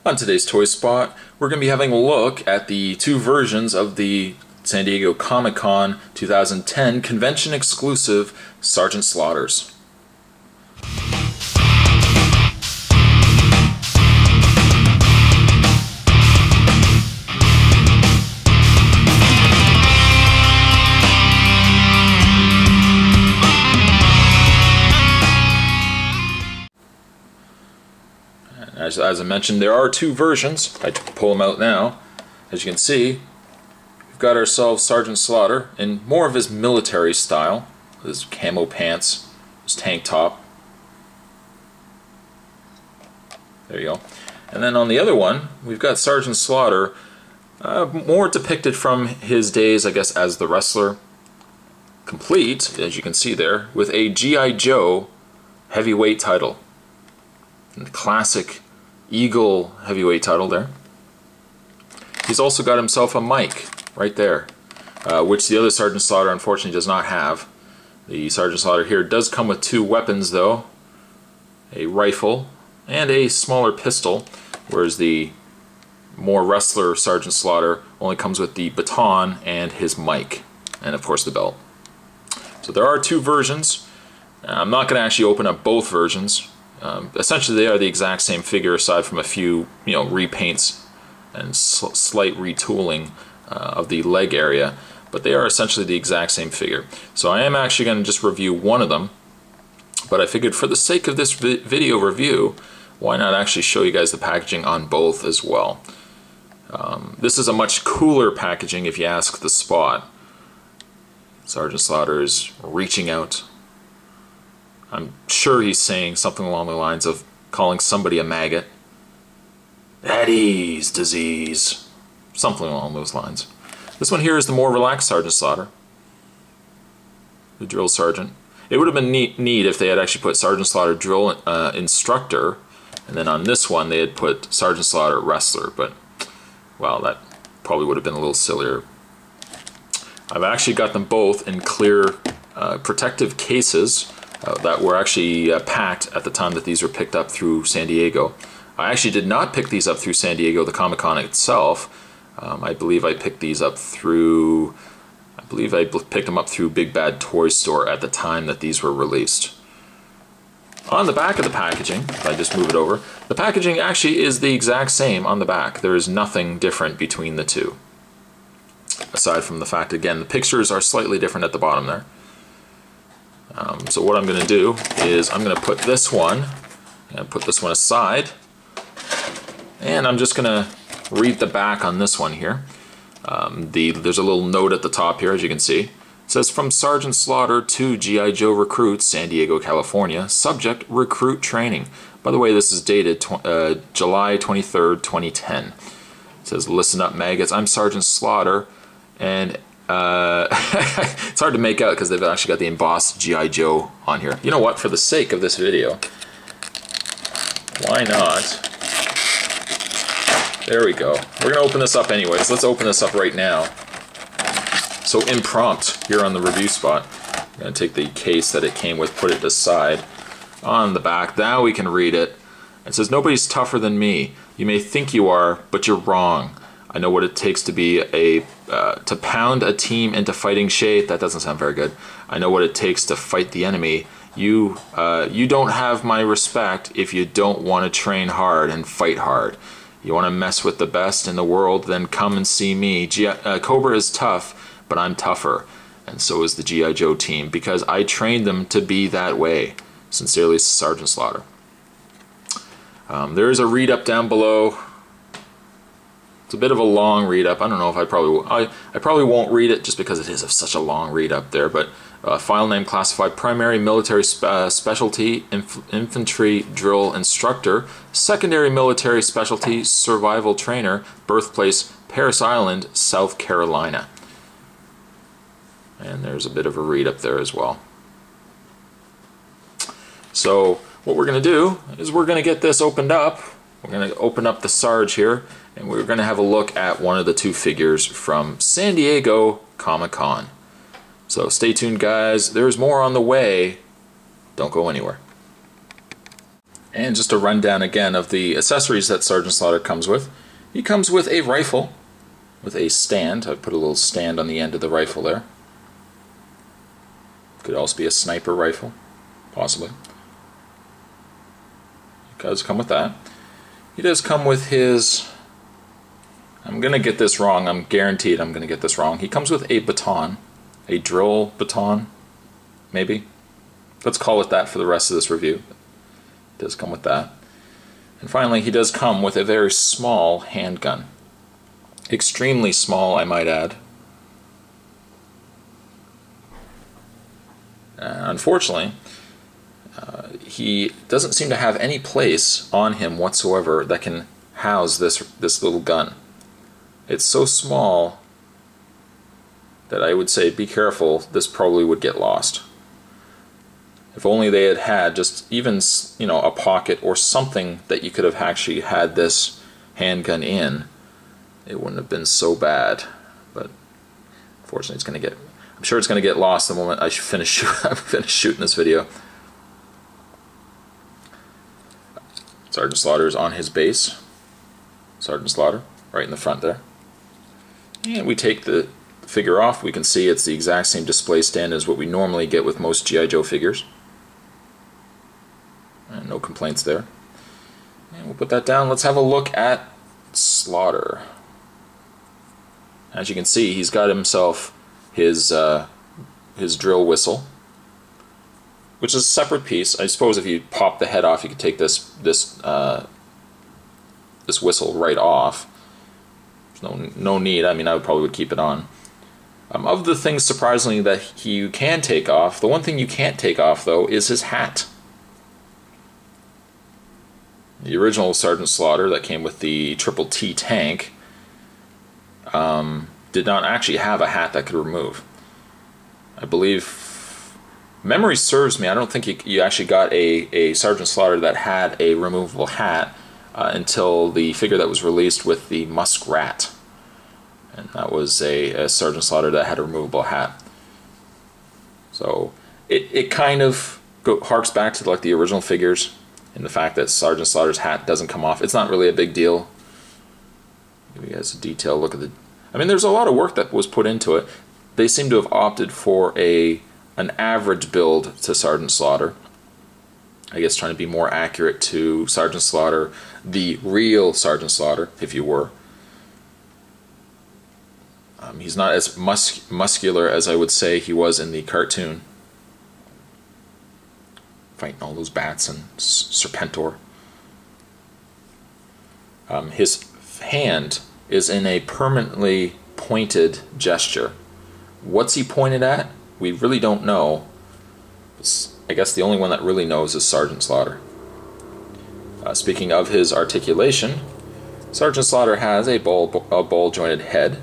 On today's Toy Spot, we're going to be having a look at the two versions of the San Diego Comic-Con 2010 convention exclusive Sgt. Slaughters. As I mentioned, there are two versions. I pull them out now. As you can see, we've got ourselves Sgt. Slaughter in more of his military style, his camo pants, his tank top. There you go. And then on the other one, we've got Sgt. Slaughter, more depicted from his days, I guess, as the wrestler, complete, as you can see there, with a G.I. Joe heavyweight title. And the classic Eagle heavyweight title there. He's also got himself a mic right there, which the other Sgt. Slaughter unfortunately does not have. The Sgt. Slaughter here does come with two weapons though, a rifle and a smaller pistol, whereas the more wrestler Sgt. Slaughter only comes with the baton and his mic, and of course the belt. So there are two versions. I'm not going to actually open up both versions. Essentially they are the exact same figure aside from a few repaints and slight retooling of the leg area, but they are essentially the exact same figure. So I am actually going to just review one of them, but I figured for the sake of this video review, why not actually show you guys the packaging on both as well. This is a much cooler packaging if you ask the Spot. Sgt. Slaughter is reaching out. I'm sure he's saying something along the lines of calling somebody a maggot. Eddie's disease. Something along those lines. This one here is the more relaxed Sgt. Slaughter. The drill sergeant. It would have been neat if they had actually put Sgt. Slaughter drill instructor, and then on this one they had put Sgt. Slaughter wrestler, but, well, that probably would have been a little sillier. I've actually got them both in clear protective cases that were actually packed at the time that these were picked up through San Diego. I actually did not pick these up through San Diego, the Comic-Con itself. I believe I picked these up through, picked them up through Big Bad Toy Store at the time that these were released. On the back of the packaging, if I just move it over, the packaging actually is the exact same on the back. There is nothing different between the two. Aside from the fact, again, the pictures are slightly different at the bottom there. So what I'm going to do is I'm going to put this one aside, and I'm just going to read the back on this one here. There's a little note at the top here, as you can see. It says, from Sgt. Slaughter to G.I. Joe recruits, San Diego, California. Subject, recruit training. By the way, this is dated July 23rd, 2010. It says, listen up, maggots. I'm Sgt. Slaughter, and it's hard to make out because they've actually got the embossed G.I. Joe on here. You know what? For the sake of this video, why not? There we go. We're going to open this up anyways. Let's open this up right now. So impromptu here on the review spot. I'm going to take the case that it came with, put it aside. On the back, now we can read it. It says, nobody's tougher than me. You may think you are, but you're wrong. I know what it takes to be to pound a team into fighting shape. That doesn't sound very good. I know what it takes to fight the enemy. You don't have my respect if you don't want to train hard and fight hard. You want to mess with the best in the world, then come and see me. Cobra is tough, but I'm tougher. And so is the G.I. Joe team, because I trained them to be that way. Sincerely, Sgt. Slaughter. There is a read-up down below. It's a bit of a long read-up. I don't know if I probably won't read it just because it is such a long read-up there, but file name classified primary military specialty infantry drill instructor, secondary military specialty survival trainer, birthplace Parris Island, South Carolina. And there's a bit of a read-up there as well. So what we're going to do is we're going to get this opened up. We're going to open up the Sarge here, and we're going to have a look at one of the two figures from San Diego Comic-Con. So stay tuned, guys. There's more on the way. Don't go anywhere. And just a rundown again of the accessories that Sergeant Slaughter comes with. He comes with a rifle with a stand. I've put a little stand on the end of the rifle there. Could also be a sniper rifle, possibly. He does come with that. He does come with his... I'm going to get this wrong. I'm guaranteed I'm going to get this wrong. He comes with a baton. A drill baton, maybe. Let's call it that for the rest of this review. He does come with that. And finally, he does come with a very small handgun. Extremely small, I might add. Unfortunately, he doesn't seem to have any place on him whatsoever that can house this little gun. It's so small that I would say be careful, this probably would get lost. If only they had had just even, you know, a pocket or something that you could have actually had this handgun in, it wouldn't have been so bad. But unfortunately, it's going to get... I'm sure it's going to get lost the moment I finish shooting this video. Sergeant Slaughter's on his base. Sergeant Slaughter, right in the front there. And we take the figure off. We can see it's the exact same display stand as what we normally get with most G.I. Joe figures. And no complaints there. And we'll put that down. Let's have a look at Slaughter. As you can see, he's got himself his drill whistle, which is a separate piece. I suppose if you pop the head off, you could take this whistle right off. There's no need. I mean, I probably would keep it on. Of the things, surprisingly, that you can take off, the one thing you can't take off, though, is his hat. The original Sergeant Slaughter that came with the Triple T tank did not actually have a hat that could remove. I believe, memory serves me, I don't think you actually got a Sergeant Slaughter that had a removable hat until the figure that was released with the Muskrat. And that was a Sergeant Slaughter that had a removable hat. So it kind of harks back to like the original figures in the fact that Sergeant Slaughter's hat doesn't come off. It's not really a big deal. Give you guys a detailed look at the... I mean, there's a lot of work that was put into it. They seem to have opted for an average build to Sergeant Slaughter. I guess trying to be more accurate to Sergeant Slaughter, the real Sergeant Slaughter, if you were. He's not as muscular as I would say he was in the cartoon, fighting all those bats and Serpentor. His hand is in a permanently pointed gesture. What's he pointed at? We really don't know. I guess the only one that really knows is Sergeant Slaughter. Speaking of his articulation, Sergeant Slaughter has a ball-jointed head.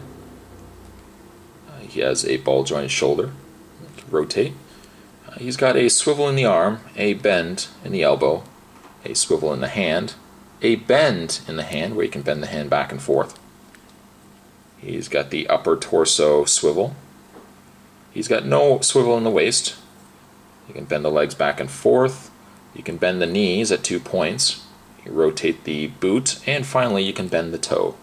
He has a ball-jointed shoulder. Rotate. He's got a swivel in the arm, a bend in the elbow, a swivel in the hand, a bend in the hand where you can bend the hand back and forth. He's got the upper torso swivel. He's got no swivel in the waist. You can bend the legs back and forth. You can bend the knees at 2 points. You rotate the boot, and finally you can bend the toe.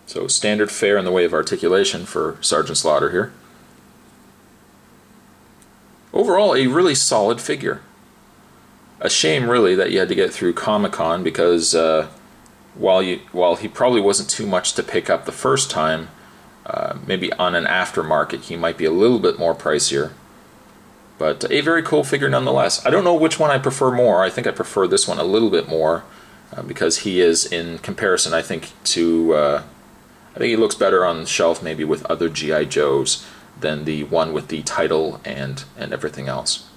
So standard fare in the way of articulation for Sergeant Slaughter here. Overall, a really solid figure. A shame, really, that you had to get through Comic-Con because while he probably wasn't too much to pick up the first time, maybe on an aftermarket he might be a little bit more pricier. But a very cool figure nonetheless. I don't know which one I prefer more. I think I prefer this one a little bit more because he is, in comparison, I think, to... I think he looks better on the shelf maybe with other G.I. Joes than the one with the title and everything else.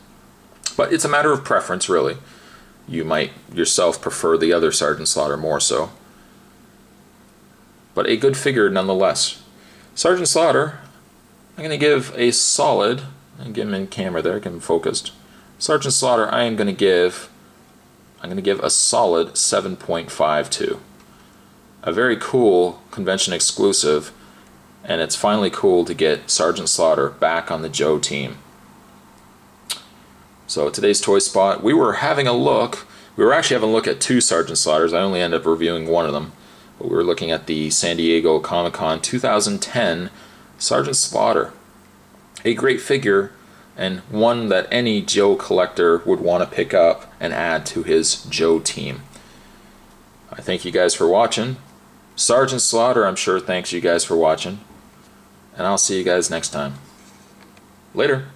But it's a matter of preference, really. You might yourself prefer the other Sergeant Slaughter more so. But a good figure nonetheless. Sergeant Slaughter, I'm going to give a solid, and get him in camera there, get him focused. Sergeant Slaughter, I'm going to give a solid 7.52. A very cool convention exclusive, and it's finally cool to get Sergeant Slaughter back on the Joe team. So today's toy spot, we were having a look. We were actually having a look at 2 Sergeant Slaughters. I only ended up reviewing one of them. But we were looking at the San Diego Comic-Con 2010 Sergeant Slaughter. A great figure, and one that any Joe collector would want to pick up and add to his Joe team. I thank you guys for watching. Sergeant Slaughter, I'm sure, thanks you guys for watching. And I'll see you guys next time. Later.